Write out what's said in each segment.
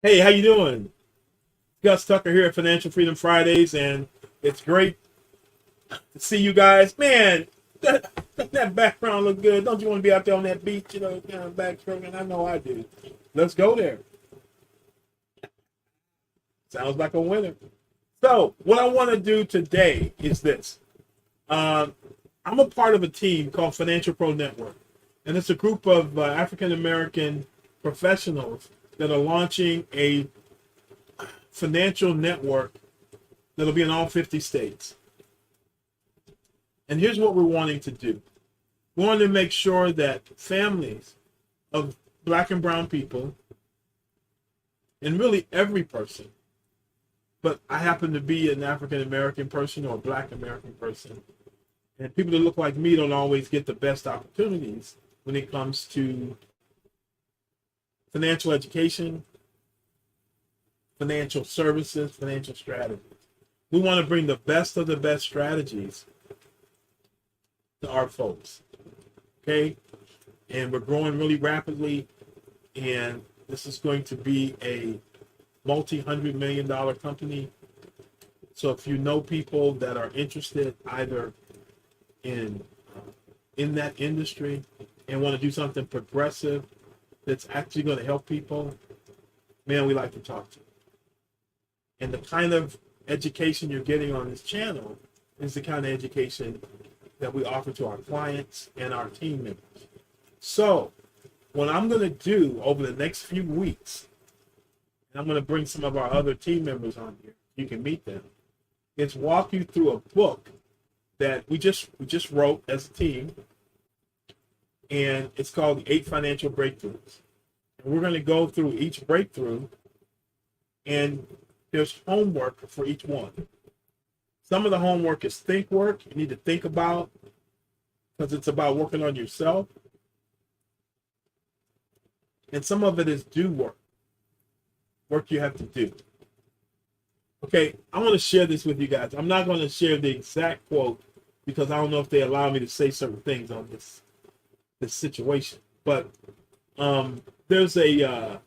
Hey, how you doing? Gus Tucker here at Financial Freedom Fridays, and it's great to see you guys. Man, that background look good. Don't you want to be out there on that beach, kind of backstroking? I know I do. Let's go there. Sounds like a winner. So, what I want to do today is this. Um, I'm a part of a team called Financial Pro Network, and it's a group of African American professionals that are launching a financial network that'll be in all 50 states. And here's what we're wanting to do. We want to make sure that families of black and brown people, and really every person, but I happen to be an African American person or a black American person, and people that look like me don't always get the best opportunities when it comes to financial education, financial services, financial strategies. We want to bring the best of the best strategies to our folks. Okay? And we're growing really rapidly, and this is going to be a multi-$100 million company. So if you know people that are interested either in that industry and want to do something progressive that's actually going to help people, man, we like to talk to you. And the kind of education you're getting on this channel is the kind of education that we offer to our clients and our team members. So what I'm going to do over the next few weeks, and I'm going to bring some of our other team members on here, you can meet them, is walk you through a book that we just wrote as a team, and it's called The 8 Financial Breakthroughs. And we're going to go through each breakthrough, and there's homework for each one. Some of the homework is think work. You need to think about, because it's about working on yourself. And some of it is do work you have to do. Okay, I want to share this with you guys. I'm not going to share the exact quote because I don't know if they allow me to say certain things on this situation. But there's it's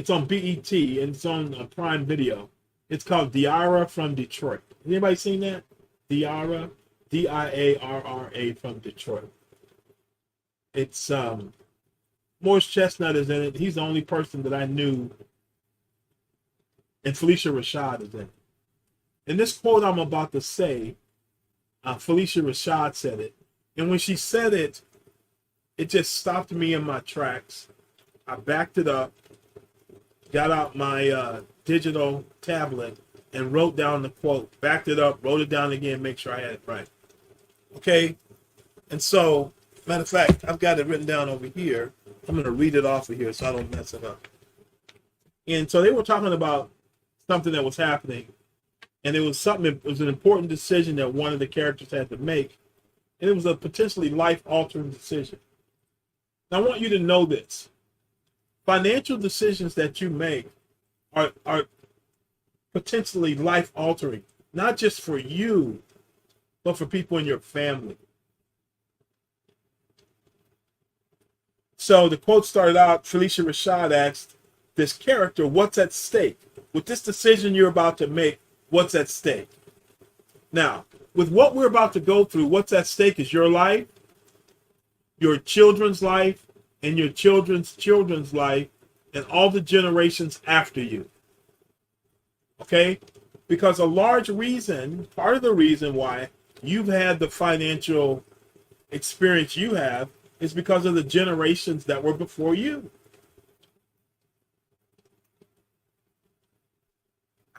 on BET and it's on Prime Video. It's called Diarra from Detroit. Anybody seen that? Diarra, Diarra from Detroit. It's Morris Chestnut is in it. He's the only person that I knew, and Felicia Rashad is in it. And this quote I'm about to say, Felicia Rashad said it, and when she said it, it just stopped me in my tracks. I backed it up, got out my digital tablet, and wrote down the quote, backed it up, wrote it down again, make sure I had it right. Okay? And so, matter of fact, I've got it written down over here. I'm going to read it off of here so I don't mess it up. And so they were talking about something that was happening, and it was an important decision that one of the characters had to make, and it was a potentially life-altering decision. Now, I want you to know this. Financial decisions that you make are potentially life-altering, not just for you, but for people in your family. So the quote started out, Felicia Rashad asked this character, what's at stake? With this decision you're about to make, what's at stake? Now, with what we're about to go through, what's at stake is your life, your children's life, and your children's children's life, and all the generations after you. Okay? Because a large reason, part of the reason why you've had the financial experience you have is because of the generations that were before you.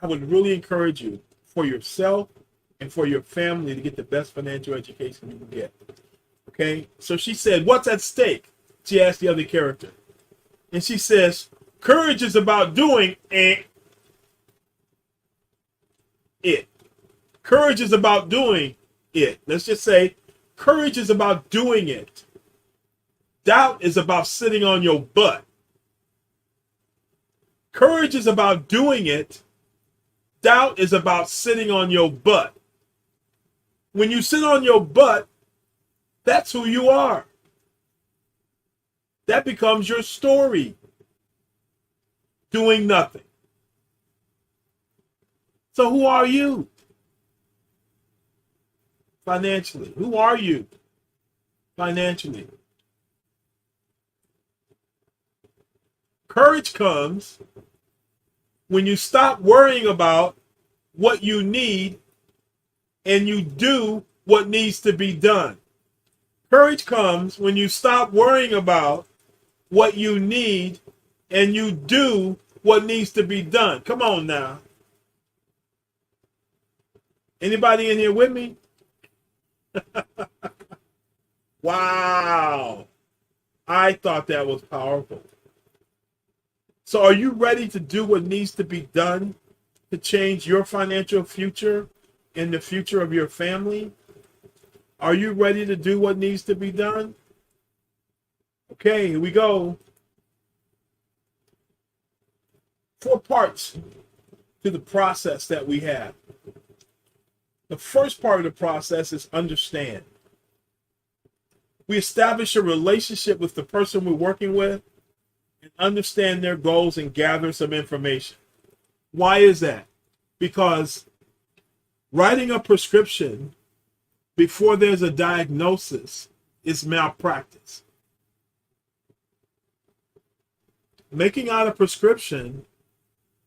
I would really encourage you for yourself and for your family to get the best financial education you can get. Okay? So she said, what's at stake? She asked the other character. And she says, courage is about doing it. Courage is about doing it. Let's just say courage is about doing it. Doubt is about sitting on your butt. Courage is about doing it. Doubt is about sitting on your butt. When you sit on your butt, that's who you are. That becomes your story. doing nothing. So who are you financially? Who are you financially? Courage comes when you stop worrying about what you need and you do what needs to be done. Courage comes when you stop worrying about what you need and you do what needs to be done. Come on now. Anybody in here with me? Wow. I thought that was powerful. So are you ready to do what needs to be done to change your financial future and the future of your family? Are you ready to do what needs to be done? Okay, here we go. 4 parts to the process that we have. The first part of the process is understand. We establish a relationship with the person we're working with and understand their goals and gather some information. Why is that? Because writing a prescription before there's a diagnosis is malpractice. Making out a prescription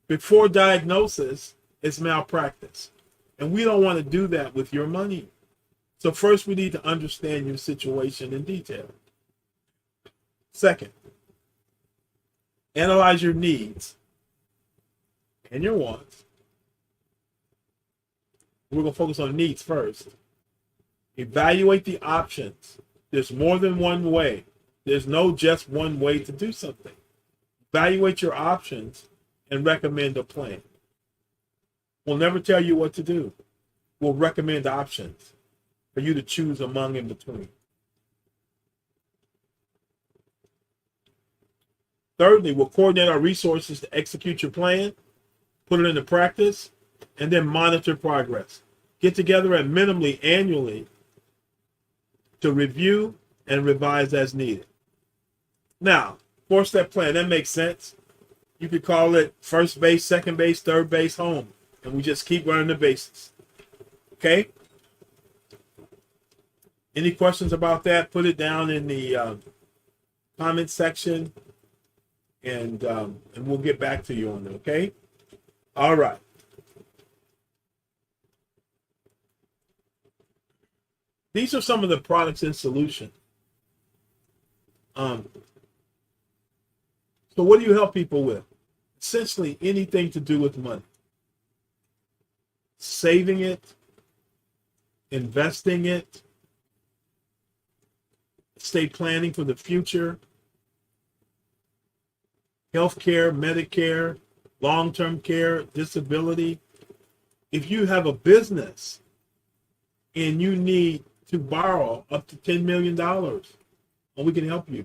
before diagnosis is malpractice. And we don't want to do that with your money. So first we need to understand your situation in detail. Second, analyze your needs and your wants. We're going to focus on needs first. Evaluate the options. There's more than one way. There's no just one way to do something. Evaluate your options and recommend a plan. We'll never tell you what to do. We'll recommend options for you to choose among in between. Thirdly, we'll coordinate our resources to execute your plan, put it into practice, and then monitor progress. Get together at minimally annually to review and revise as needed. Now, 4-step plan, that makes sense. You could call it first base, second base, third base, home. And we just keep running the bases. Okay? Any questions about that? Put it down in the comment section, and we'll get back to you on it. Okay? All right. These are some of the products and solutions. So what do you help people with? Essentially anything to do with money. Saving it, investing it, estate planning for the future, healthcare, Medicare, long-term care, disability. If you have a business and you need to borrow up to $10 million, well, we can help you.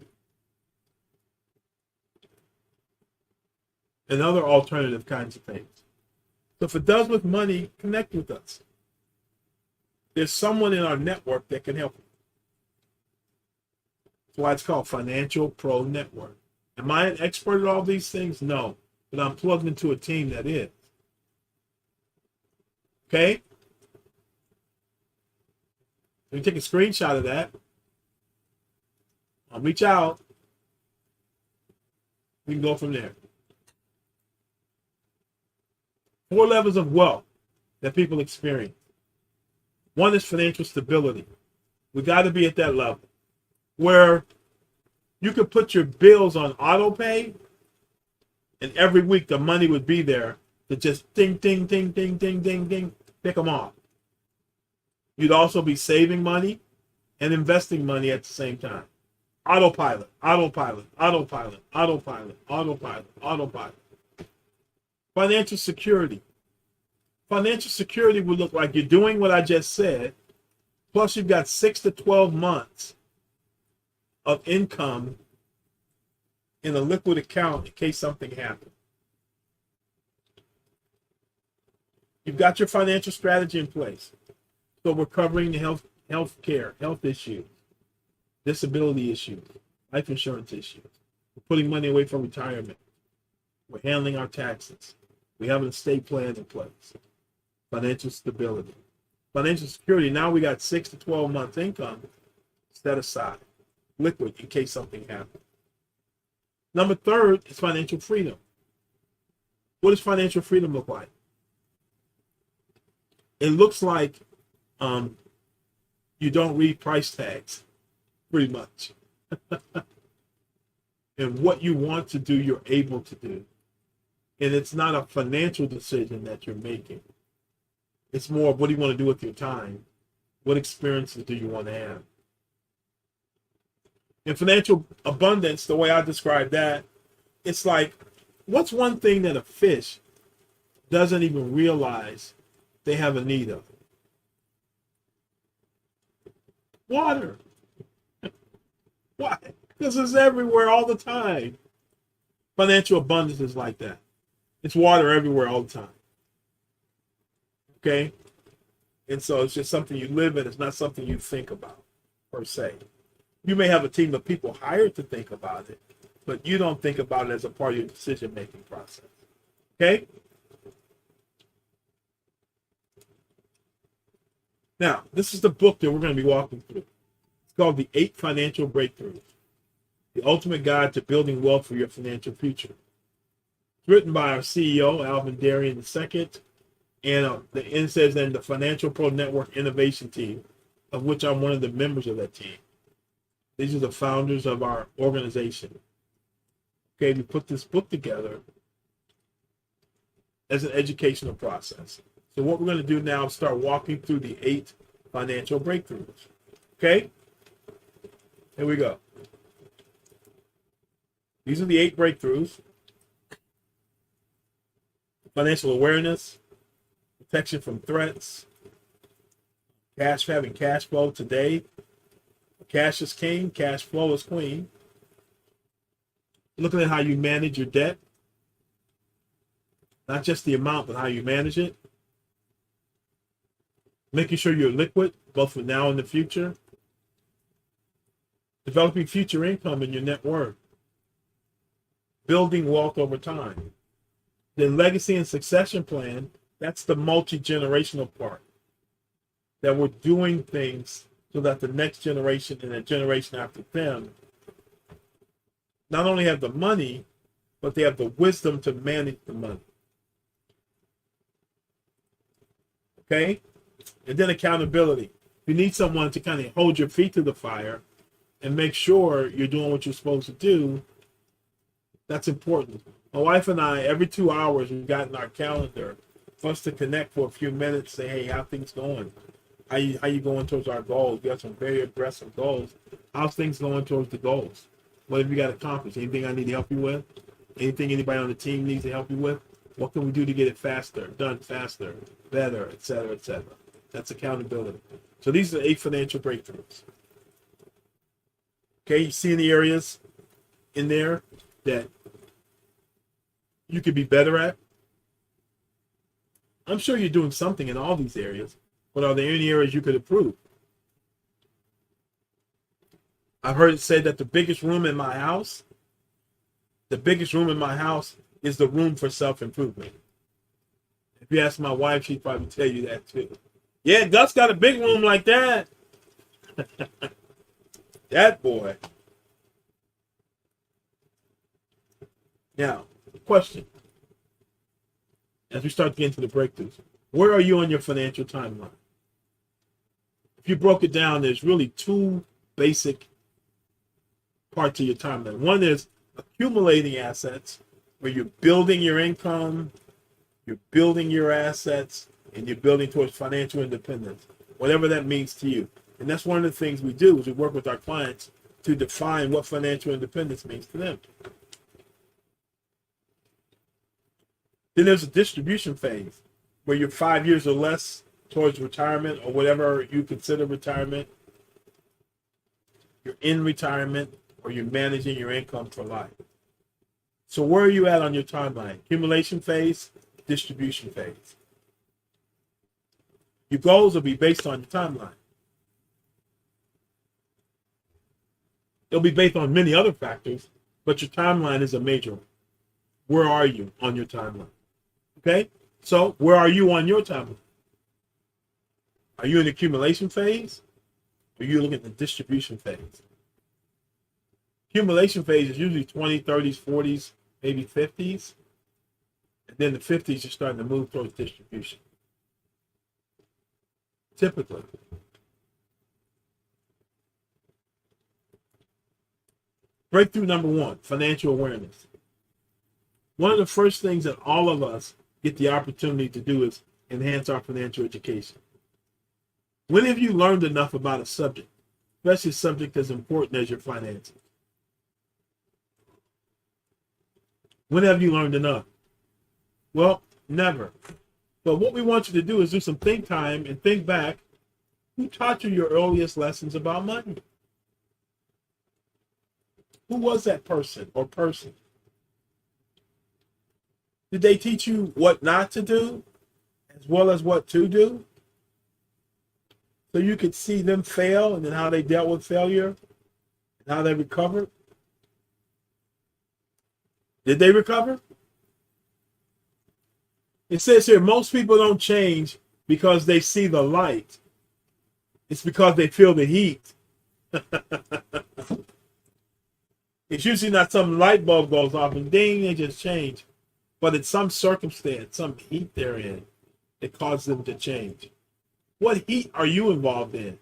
And other alternative kinds of things. So if it does with money, connect with us. There's someone in our network that can help you. That's why it's called Financial Pro Network. Am I an expert at all these things? No. But I'm plugged into a team that is. Okay? You take a screenshot of that. I'll reach out. We can go from there. 4 levels of wealth that people experience. One is financial stability. We got to be at that level where you could put your bills on auto pay, and every week the money would be there to just ding, ding, ding, ding, ding, ding, ding, pick them off. You'd also be saving money and investing money at the same time. Autopilot, autopilot, autopilot, autopilot, autopilot, autopilot. Financial security. Financial security would look like you're doing what I just said, plus you've got 6 to 12 months of income in a liquid account in case something happens. You've got your financial strategy in place. So we're covering the health care, health issues, disability issues, life insurance issues. We're putting money away for retirement. We're handling our taxes. We have an estate plan in place. Financial stability. Financial security, now we got 6 to 12 months income set aside, liquid in case something happens. Number third is financial freedom. What does financial freedom look like? It looks like you don't read price tags, pretty much. And what you want to do, you're able to do. And it's not a financial decision that you're making. It's more of what do you want to do with your time? What experiences do you want to have? In financial abundance, the way I describe that, it's like, what's one thing that a fish doesn't even realize they have a need of? Water. Why? Because it's everywhere all the time. Financial abundance is like that. It's water everywhere all the time. Okay? And so it's just something you live in. It's not something you think about, per se. You may have a team of people hired to think about it, but you don't think about it as a part of your decision-making process. Okay? Now, this is the book that we're going to be walking through. It's called The 8 Financial Breakthroughs, The Ultimate Guide to Building Wealth for Your Financial Future. It's written by our CEO, Alvin Darien II, and it says then the Financial Pro Network Innovation Team, of which I'm one of the members of that team. These are the founders of our organization. Okay, we put this book together as an educational process. So what we're going to do now is start walking through the 8 financial breakthroughs. Okay? Here we go. These are the 8 breakthroughs. Financial awareness, protection from threats, having cash flow today. Cash is king, cash flow is queen. Looking at how you manage your debt. Not just the amount, but how you manage it. Making sure you're liquid, both for now and the future. Developing future income in your net worth. Building wealth over time. The legacy and succession plan, that's the multi-generational part. That we're doing things so that the next generation and the generation after them not only have the money, but they have the wisdom to manage the money. Okay? And then accountability. You need someone to kind of hold your feet to the fire and make sure you're doing what you're supposed to do. That's important. My wife and I, every 2 hours, we've got in our calendar for us to connect for a few minutes, say, hey, how things going? How you going towards our goals? We got some very aggressive goals. How's things going towards the goals? What have you got accomplished? Anything I need to help you with? Anything anybody on the team needs to help you with? What can we do to get it faster, done faster, better, et cetera, et cetera? That's accountability. So these are the 8 financial breakthroughs. Okay, you see any areas in there that you could be better at? I'm sure you're doing something in all these areas. But are there any areas you could improve? I've heard it said that the biggest room in my house is the room for self-improvement. If you ask my wife, she'd probably tell you that too. Yeah, Gus got a big room like that. That boy. Now, question. As we start to get into the breakthroughs, where are you on your financial timeline? If you broke it down, there's really 2 basic parts of your timeline. One is accumulating assets, where you're building your income, you're building your assets, and you're building towards financial independence, whatever that means to you. And that's one of the things we do is we work with our clients to define what financial independence means to them. Then there's a distribution phase, where you're 5 years or less towards retirement or whatever you consider retirement. You're in retirement or you're managing your income for life. So where are you at on your timeline? Accumulation phase, distribution phase. Your goals will be based on your timeline. It'll be based on many other factors, but your timeline is a major one. Where are you on your timeline? Okay? So where are you on your timeline? Are you in the accumulation phase? Or are you looking at the distribution phase? Accumulation phase is usually 20s, 30s, 40s, maybe 50s. And then the 50s, you're starting to move towards distribution. Typically. Breakthrough number 1, financial awareness. One of the first things that all of us get the opportunity to do is enhance our financial education. When have you learned enough about a subject, especially a subject as important as your finances? When have you learned enough? Well, never. But what we want you to do is do some think time and think back. Who taught you your earliest lessons about money? Who was that person or person? Did they teach you what not to do as well as what to do? So you could see them fail and then how they dealt with failure and how they recovered? Did they recover? It says here, most people don't change because they see the light. It's because they feel the heat. It's usually not some light bulb goes off and ding, they just change. But it's some circumstance, some heat they're in that causes them to change. What heat are you involved in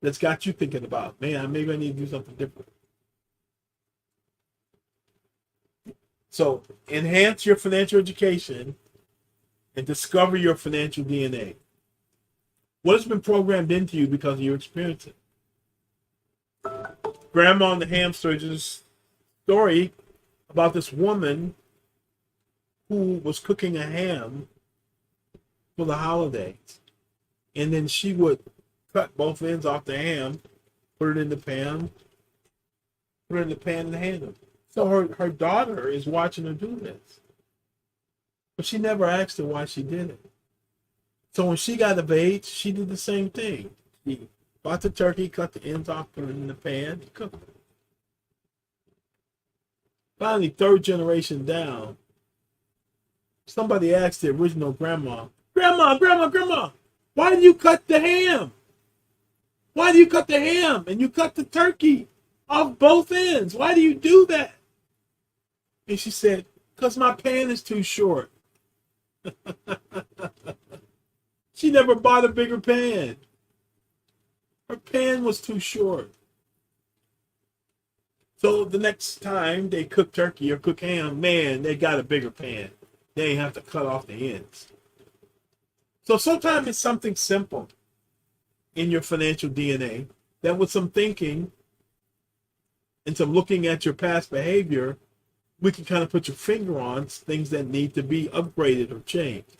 that's got you thinking about, man, maybe I need to do something different? So enhance your financial education and discover your financial DNA. What has been programmed into you because of your experiences? Grandma and the Hamster is a story about this woman who was cooking a ham for the holidays. And then she would cut both ends off the ham, put it in the pan, and handle it. So her daughter is watching her do this. But she never asked her why she did it. So when she got of age, she did the same thing. She bought the turkey, cut the ends off, put it in the pan, and cooked it. Finally, third generation down, somebody asked the original grandma, Grandma, why did you cut the ham? Why do you cut the ham and you cut the turkey off both ends? Why do you do that? And she said, because my pan is too short. She never bought a bigger pan. Her pan was too short. So the next time they cook turkey or cook ham, man, they got a bigger pan. They ain't have to cut off the ends. So sometimes it's something simple in your financial DNA that with some thinking and some looking at your past behavior, we can kind of put your finger on things that need to be upgraded or changed.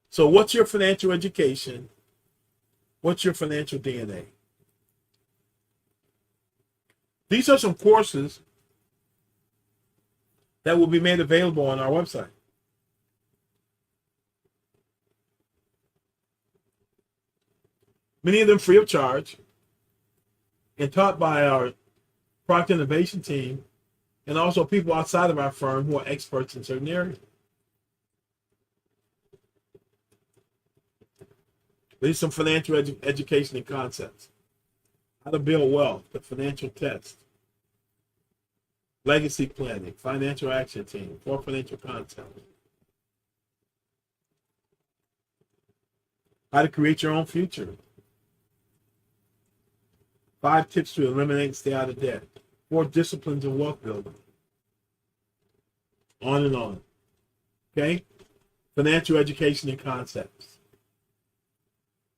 So what's your financial education? What's your financial DNA? These are some courses that will be made available on our website. Many of them free of charge and taught by our product innovation team and also people outside of our firm who are experts in certain areas. These are some financial education and concepts. How to build wealth, the financial test, legacy planning, financial action team, 4 financial concepts. How to create your own future. 5 tips to eliminate and stay out of debt. 4 disciplines of wealth building. On and on. Okay? Financial education and concepts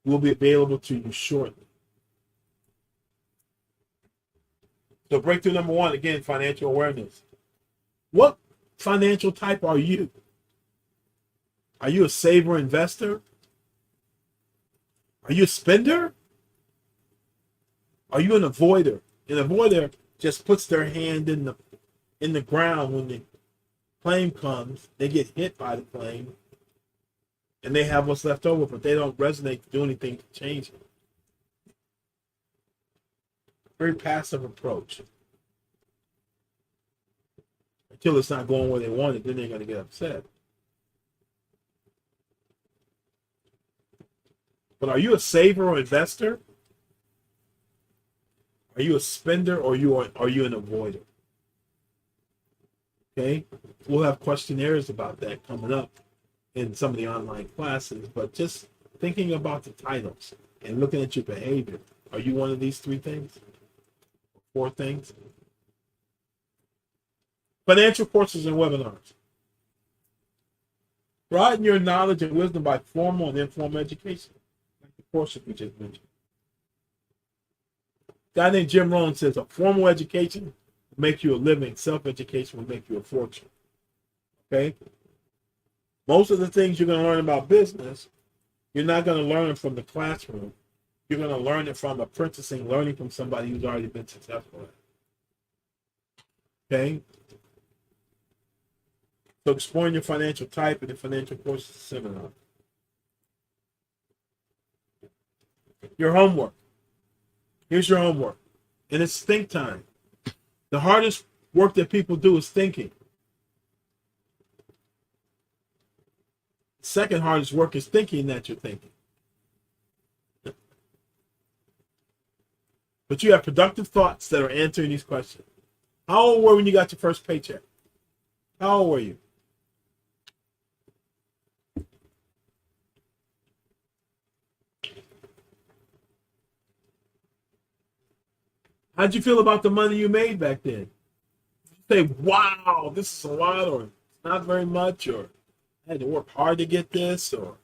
will be available to you shortly. So breakthrough number 1, again, financial awareness. What financial type are you? Are you a saver investor? Are you a spender? Are you an avoider? An avoider just puts their hand in the ground when the plane comes. They get hit by the plane, and they have what's left over, but they don't resonate to do anything to change it. Very passive approach. until it's not going where they want it. Then they're going to get upset. But are you a saver or investor? Are you a spender or are you an avoider? Okay, we'll have questionnaires about that coming up in some of the online classes. But just thinking about the titles and looking at your behavior, are you one of these 3 things? 4 things? Financial courses and webinars. Broaden your knowledge and wisdom by formal and informal education, like the courses we just mentioned. A guy named Jim Rohn says a formal education will make you a living. Self-education will make you a fortune. Okay? Most of the things you're going to learn about business, you're not going to learn from the classroom. You're going to learn it from apprenticing, learning from somebody who's already been successful at it. Okay? So exploring your financial type in the financial courses seminar. Your homework. Here's your homework. And it's think time. The hardest work that people do is thinking. The second hardest work is thinking that you're thinking. But you have productive thoughts that are answering these questions. How old were you when you got your first paycheck? How old were you? How'd you feel about the money you made back then? Did you say, wow, this is a lot, or not very much, or I had to work hard to get this, or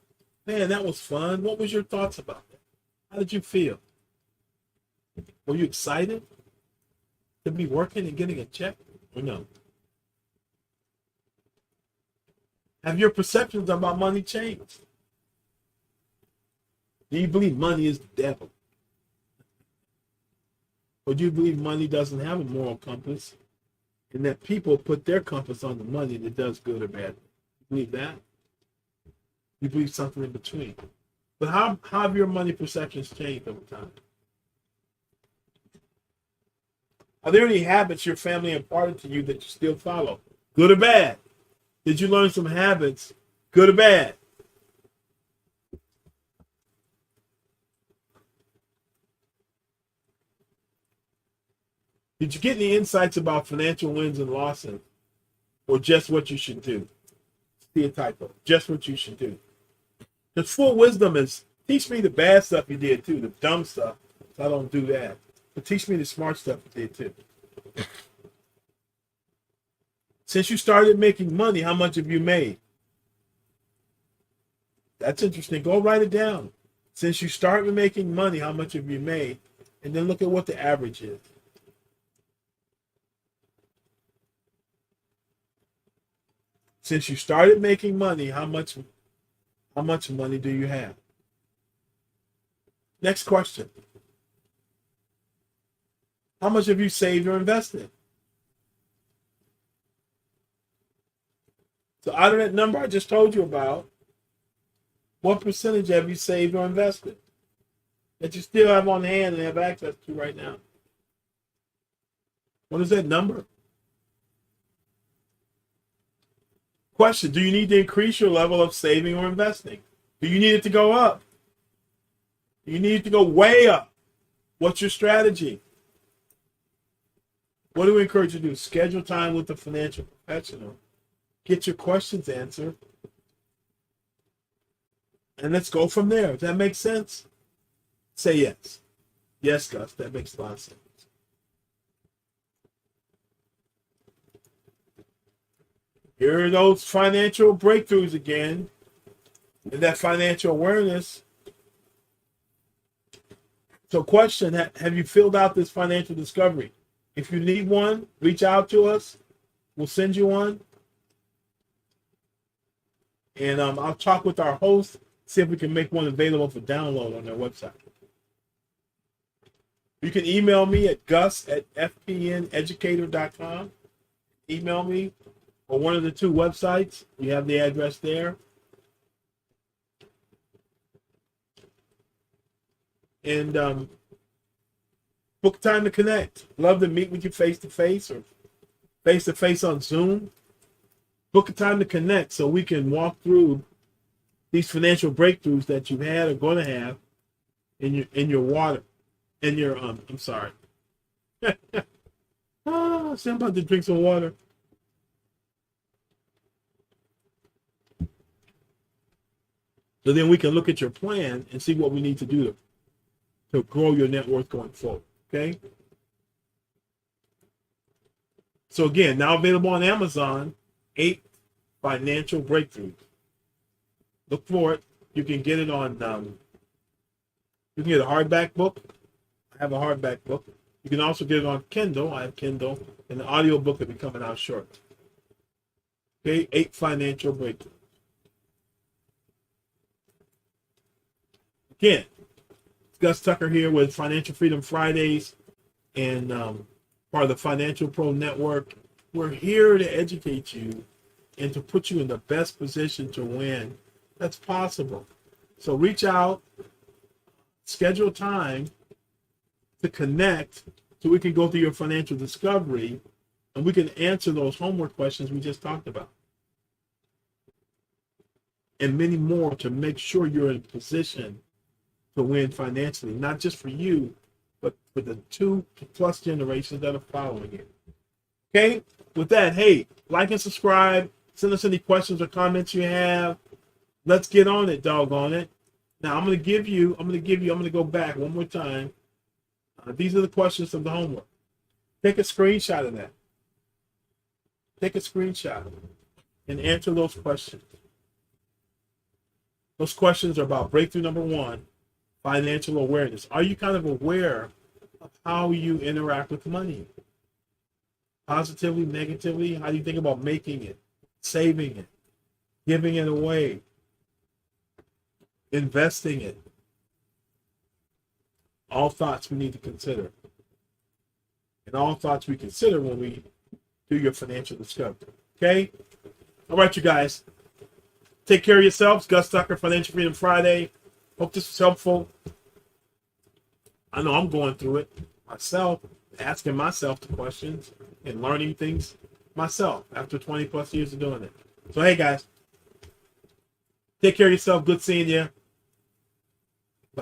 man, that was fun. What was your thoughts about that? How did you feel? Were you excited to be working and getting a check, or no? Have your perceptions about money changed? Do you believe money is the devil? Or do you believe money doesn't have a moral compass and that people put their compass on the money that does good or bad? You believe that? You believe something in between. But how have your money perceptions changed over time? Are there any habits your family imparted to you that you still follow? Good or bad? Did you learn some habits, good or bad? Did you get any insights about financial wins and losses, or just what you should do? See a typo. Just what you should do. Because full wisdom is teach me the bad stuff you did too, the dumb stuff. So I don't do that. But teach me the smart stuff you did too. Since you started making money, how much have you made? That's interesting. Go write it down. Since you started making money, how much have you made? And then look at what the average is. Since you started making money, how much money do you have? Next question. How much have you saved or invested? So out of that number I just told you about, what percentage have you saved or invested that you still have on hand and have access to right now? What is that number? Question, do you need to increase your level of saving or investing? Do you need it to go up? Do you need it to go way up? What's your strategy? What do we encourage you to do? Schedule time with a financial professional. Get your questions answered. And let's go from there. Does that make sense? Say yes. Yes, Gus, that makes a lot of sense. Here are those financial breakthroughs again, and that financial awareness. So question, have you filled out this financial discovery? If you need one, reach out to us. We'll send you one. And I'll talk with our host, see if we can make one available for download on their website. You can email me at gus@fpneducator.com. Email me. Or one of the 2 websites. You have the address there. And book time to connect. Love to meet with you face to face or face to face on Zoom, book a time to connect so we can walk through these financial breakthroughs that you've had or going to have in your water, in your I'm sorry. See, I'm about to drink some water. So then we can look at your plan and see what we need to do to grow your net worth going forward. Okay. So again, now available on Amazon, 8 financial breakthroughs. Look for it. You can get it on. You can get a hardback book. I have a hardback book. You can also get it on Kindle. I have Kindle, and the audio book will be coming out shortly. Okay, 8 financial breakthroughs. Again, Gus Tucker here with Financial Freedom Fridays and part of the Financial Pro Network. We're here to educate you and to put you in the best position to win that's possible. So reach out, schedule time to connect so we can go through your financial discovery and we can answer those homework questions we just talked about. And many more to make sure you're in a position to win financially, not just for you, but for the 2+ generations that are following it. Okay? With that, hey, like and subscribe. Send us any questions or comments you have. Let's get on it, doggone it. Now I'm going to go back one more time. These are the questions from the homework. Take a screenshot of that. Take a screenshot and answer those questions. Those questions are about breakthrough number 1, financial awareness. Are you kind of aware of how you interact with money? Positively, negatively? How do you think about making it, saving it, giving it away, investing it? All thoughts we need to consider. And all thoughts we consider when we do your financial discovery. Okay? All right, you guys. Take care of yourselves. Gus Tucker, Financial Freedom Friday. Hope this was helpful. I know I'm going through it myself, asking myself the questions and learning things myself after 20+ years of doing it. So, hey, guys. Take care of yourself. Good seeing you.